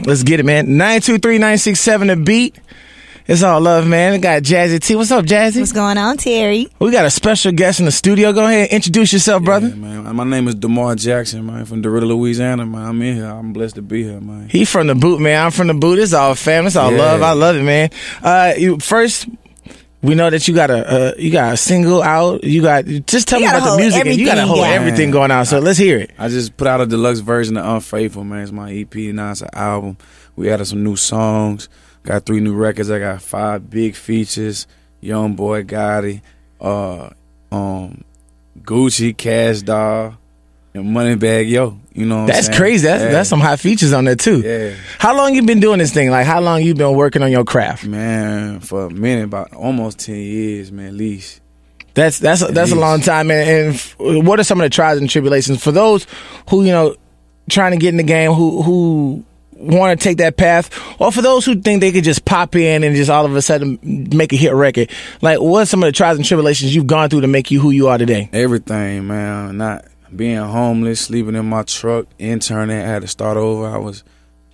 Let's get it, man. 923-967 The Beat. It's all love, man. We got Jazzy T. What's up, Jazzy? What's going on, Terry? We got a special guest in the studio. Go ahead, introduce yourself, brother. Yeah, man. My name is Damar Jackson, man, from Retawded, Louisiana, man. I'm in here. I'm blessed to be here, man. He from the boot, man. I'm from the boot. It's all fam. It's all love. I love it, man. First, we know that you got a single out. Just tell me about the music. You got a whole everything going on. So let's hear it. I just put out a deluxe version of Unfaithful, man. It's my EP. Now it's an album. We added some new songs. Got 3 new records. I got 5 big features. Young Boy Gotti, Gucci, Cash Doll, and Moneybag Yo. You know what I'm saying? That's crazy. That's some high features on there too. Yeah. How long you been doing this thing? Like, how long you been working on your craft? Man, for a minute, about almost 10 years, man, at least. That's a long time, man. And what are some of the trials and tribulations for those who trying to get in the game, who want to take that path, or for those who think they could just pop in and just all of a sudden make a hit record? Like, what are some of the trials and tribulations you've gone through to make you who you are today? Everything, man. Not being homeless, sleeping in my truck, interning. I had to start over. I was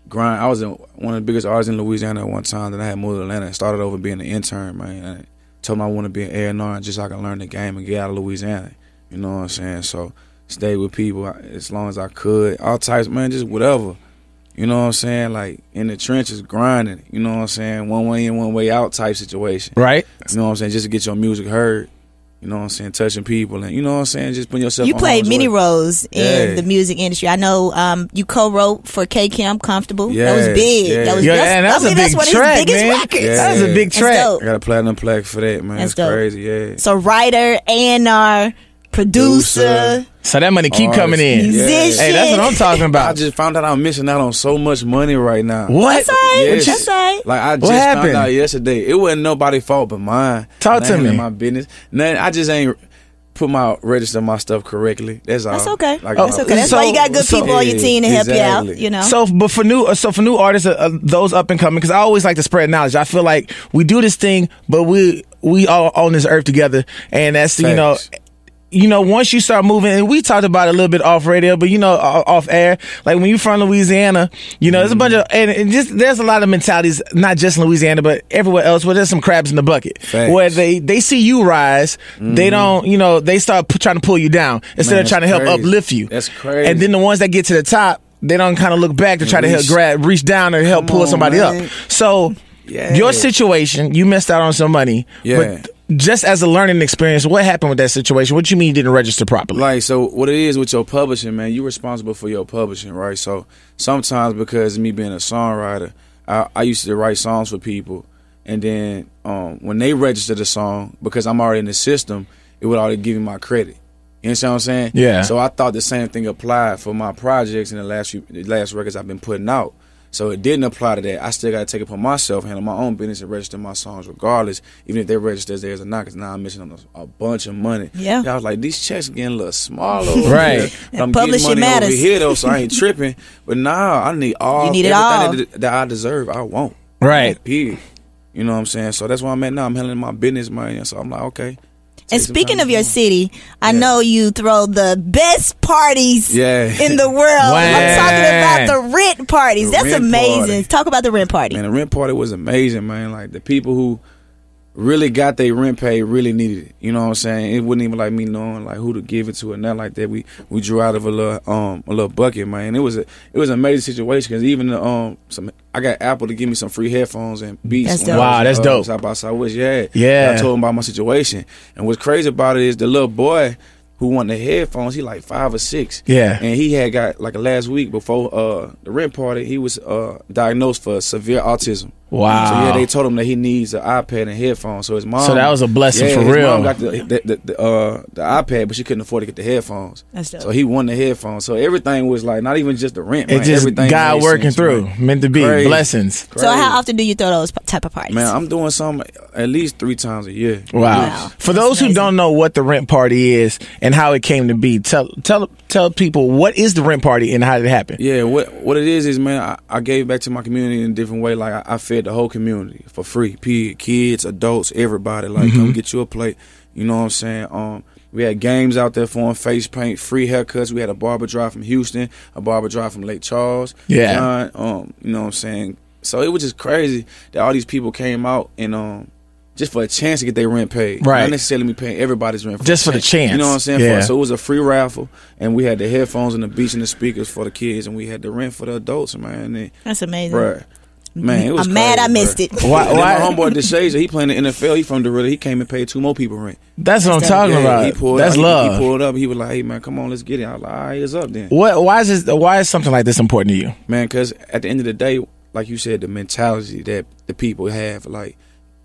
one of the biggest artists in Louisiana at one time. Then I had moved to Atlanta and started over being an intern, man. I told them I want to be an A&R just so I can learn the game and get out of Louisiana. You know what I'm saying? So stay with people as long as I could. All types, man, just whatever. You know what I'm saying? Like, in the trenches, grinding. You know what I'm saying? One way in, one way out type situation. Right. You know what I'm saying? Just to get your music heard. You know what I'm saying? Touching people. And you know what I'm saying? Just putting yourself You on played many way. roles in the music industry. I know you co-wrote for K.Kim, Comfortable. Yeah, that was big. yeah. That's a big one track, of his biggest man. records. Yeah. That was a big track. I got a platinum plaque for that, man. That's That's dope. crazy, yeah. So writer, A&R, producer. So that money keep coming in. Musician. Hey, that's what I'm talking I about. just found out I'm missing out on so much money right now. What? That's all right. Yes. That's all right. Like, I just What happened? found out yesterday. It wasn't nobody's fault but mine. Talk to Nothing me. in my business. Nothing. I just ain't register my stuff correctly. That's all. That's okay. Like, That's okay. That's why you got good people on your team to help you out. Exactly. You know. So, but for new artists, those up and coming, because I always like to spread knowledge. I feel like we do this thing, but we all on this earth together, and that's Facts. once you start moving, and we talked about it a little bit off radio, but off air, like when you from Louisiana, there's a bunch of, and just there's a lot of mentalities, not just in Louisiana, but everywhere else, where there's some crabs in the bucket. Facts. Where they see you rise, they don't, they start trying to pull you down instead of trying to help crazy. uplift you. That's crazy. And then the ones that get to the top, they don't kind of look back to try to help reach down or help pull somebody up. So your situation, you missed out on some money. Yeah. But just as a learning experience, what happened with that situation? What you mean you didn't register properly? Like, so what it is with your publishing, man, you're responsible for your publishing, right? So sometimes, because of me being a songwriter, I used to write songs for people, and then when they register the song, because I'm already in the system, it would already give me my credit. You understand what I'm saying? Yeah. So I thought the same thing applied for my projects and the last records I've been putting out. So it didn't apply to that. I still got to take it upon myself, handle my own business, and register my songs regardless, even if they register as theirs or not, because now I'm missing a bunch of money. Yeah. I was like, these checks getting a little smaller over Right. here. But I'm Publishing getting money matters. over here, though, so I ain't tripping. But now I need You need it everything that I deserve, I want. Right. Period. You know what I'm saying? So that's where I'm at now. I'm handling my business, man. So I'm like, okay. And speaking of your city, I know you throw the best parties in the world. Wow. I'm talking about the rent parties. That's rent amazing. party. Talk about the rent party. Man, the rent party was amazing, man. Like, the people who really got their rent paid really needed it. You know what I'm saying? It wasn't even like me knowing like who to give it to or nothing like that. We drew out of a little bucket, man. It was an amazing situation, because even I got Apple to give me some free headphones and beats. That's when dope. I was, Wow, that's dope. South by Southwest, yeah. Yeah. I told him about my situation, and what's crazy about it is the little boy who wanted the headphones, he like 5 or 6. Yeah. And he had got, like, last week before the rent party, he was diagnosed for severe autism. Wow. So yeah, they told him that he needs an iPad and headphones. So his mom. So that was a blessing for his real. Mom got the iPad, but she couldn't afford to get the headphones. That's dope. So he won the headphones. So everything was like, not even just the rent. It man. just Everything God made working sense, through, man. meant to be Crazy. blessings. So how often do you throw those type of parties? Man, I'm doing some at least 3 times a year. Wow. For those who amazing. don't know what the rent party is and how it came to be, tell people what is the rent party and how did it happen? Yeah, what it is man, I gave back to my community in a different way. Like, I fed the whole community for free. Kids, adults, everybody. Like, come get you a plate. You know what I'm saying? We had games out there for them, face paint, free haircuts. We had a barber drive from Houston, a barber drive from Lake Charles. Yeah. John, you know what I'm saying? So it was just crazy that all these people came out and just for a chance to get their rent paid. Right. Not necessarily me paying everybody's rent. Just for the chance. You know what I'm saying? Yeah. So it was a free raffle, and we had the headphones and the beats and the speakers for the kids, and we had the rent for the adults, man. And that's amazing. Bruh. Man, it was I'm mad I missed it. Why? My homeboy DeShazer, he playing the NFL. He from Derrida. He came and paid 2 more people rent. That's what I'm talking about. That's love. He pulled up. He was like, "Hey man, come on, let's get it." I was like, "All right, it's up then." Why is something like this important to you, man? Because at the end of the day, like you said, the mentality that the people have, like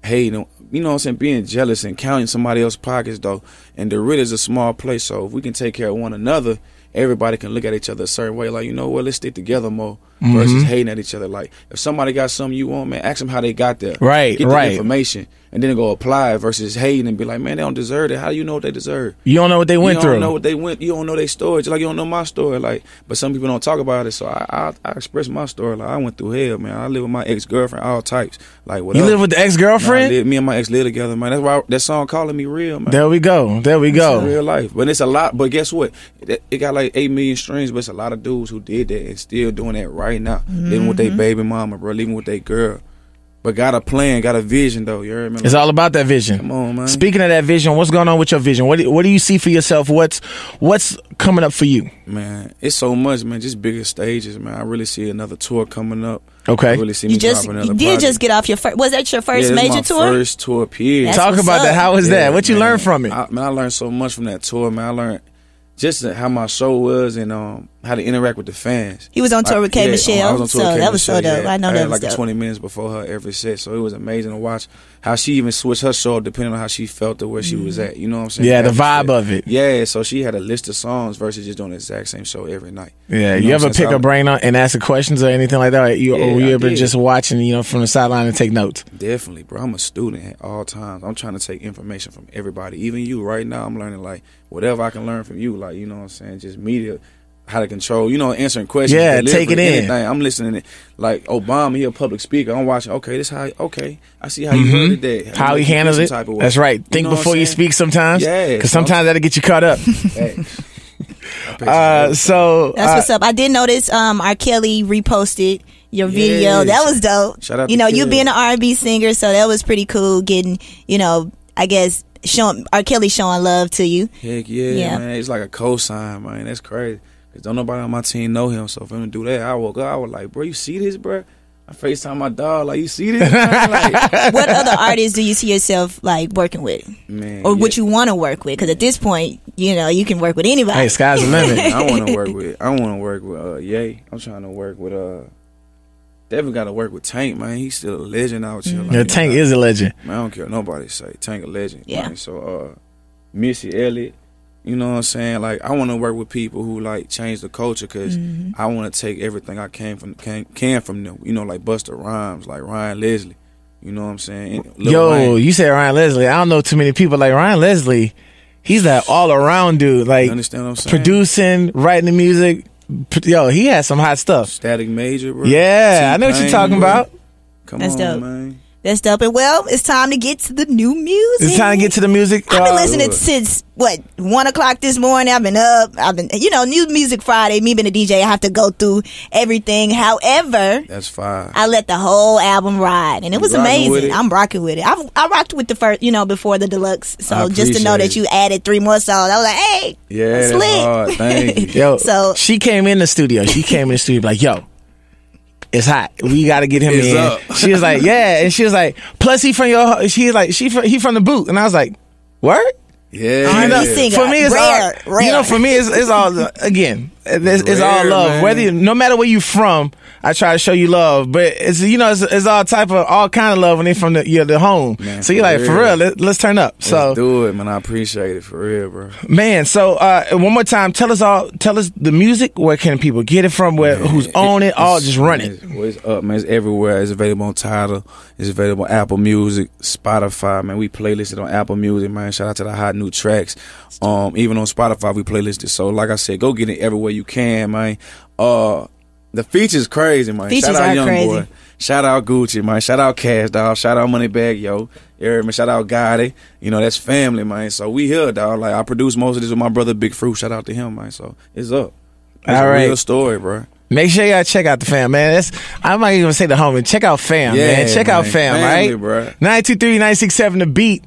hating, you know what I'm saying, being jealous and counting somebody else's pockets though. And Derrida is a small place, so if we can take care of one another, everybody can look at each other a certain way. Like, you know what, let's stick together more versus hating at each other. Like, if somebody got something you want, man, ask them how they got there. Right, Get right. the information and then go apply it versus hating and be like, man, they don't deserve it. How do you know what they deserve? You don't know what they went through. You don't know what they went. You don't know their story. Just like you don't know my story. Like, but some people don't talk about it. So I express my story. Like, I went through hell, man. I live with my ex-girlfriend, all types. Like, whatever. You live with the ex-girlfriend? Me and my ex live together, man. That's why that song calling me real, man. There we go. It's real life. But it's a lot. But guess what? It got like 8 million streams, but it's a lot of dudes who did that and still doing that right now. Living with their baby mama, bro. Living with their girl. But got a plan, got a vision, though. You heard me? It's all about that vision. Come on, man. Speaking of that vision, what's going on with your vision? What do you see for yourself? What's coming up for you? Man, it's so much, man. Just bigger stages, man. I really see another tour coming up. Okay. I really see me dropping another project. Just get off your first. Was that your first major tour? First tour, period. Talk about that. How was that? What you learned from it? I learned so much from that tour, man. I learned just how my show was and how to interact with the fans. He was on tour with K.Michelle, I was on tour with K. that was so dope. I know that was like dope. 20 minutes before her every set, so it was amazing to watch how she even switched her show up depending on how she felt or where she was at. You know what I'm saying? Yeah, the vibe of it. Yeah, so she had a list of songs versus just doing the exact same show every night. Yeah, you ever pick her brain on and ask her questions or anything like that? Or were you ever just watching, from the sideline and take notes? Definitely, bro. I'm a student at all times. I'm trying to take information from everybody, even you. Right now, I'm learning like whatever I can learn from you. Like, you know what I'm saying? Just media. How to control, answering questions. Yeah, take it in. Anything. I'm listening to like Obama, he a public speaker. I'm watching, this how, I see how you heard it there. How he handles it. That's right. Think before you speak sometimes. Yeah. Because sometimes that'll get you caught up. So that's what's up. I did notice R. Kelly reposted your video. That was dope. Shout out to you being an R&B singer, so that was pretty cool getting, I guess showing R. Kelly showing love to you. Heck yeah, man. It's like a cosign, man. That's crazy. Cause don't nobody on my team know him, so for him to do that, I woke up, I was like, bro, you see this, bro? I FaceTime my dog, like, you see this? Like, what other artists do you see yourself like working with, man? Or what you want to work with? Because at this point, you can work with anybody. Hey, sky's the limit. I want to work with Ye. I'm trying to work with definitely got to work with Tank, man. He's still a legend out here. Like, Tank is a legend. Man, I don't care what nobody say. Tank a legend. Yeah. Man. So Missy Elliott. You know what I'm saying? Like, I want to work with people who like change the culture because I want to take everything I can from them. Like Busta Rhymes, like Ryan Leslie. You know what I'm saying? You said Ryan Leslie. I don't know too many people like Ryan Leslie. He's that all around dude. Like, you understand what I'm saying? Producing, writing the music. He has some hot stuff. Static Major, bro. Yeah, I know what you're talking about. Come on, dope. Man. That's dope. And well, it's time to get to the new music. It's time to get to the music. I've been listening since 1 o'clock this morning. I've been up. New Music Friday. Me being a DJ, I have to go through everything. However, that's fine. I let the whole album ride, and it was amazing. I'm rocking with it. I rocked with the first, before the deluxe. So just to know that you added 3 more songs, I was like, hey, yeah, slick. That's hard. Thank you. Yo, so she came in the studio. Like, yo. It's hot. We got to get him in. Up. She was like, yeah, and she was like, plus he from the boot, and I was like, word? Yeah. For me, it's rare. For me, it's all again. It's all love. Man. No matter where you from, I try to show you love. But it's all kind of love when they from the home. Man, so you're like, for real, let's turn up. Let's do it, man. I appreciate it, for real, bro. Man, so one more time, tell us the music. Where can people get it from? Who's on it? Just run it. It's up, man. It's everywhere. It's available on Tidal. It's available on Apple Music, Spotify, man. We playlisted on Apple Music, man. Shout out to the hot new tracks. Even on Spotify, we playlisted. So, like I said, go get it everywhere you can, man. The features crazy, man. Features Shout out are Young crazy. Boy. Shout out Gucci, man. Shout out Cash, dog. Shout out Moneybag, yo. You heard me? Shout out Gotti. You know, that's family, man. So we here, dog. Like, I produced most of this with my brother Big Fruit. Shout out to him, man. So it's up. It's All a right. real story, bro. Make sure y'all check out the fam, man. I might even say the homie. Check out fam, Yeah, man. Check out man. fam, Family, right? bro. 923-967 The Beat.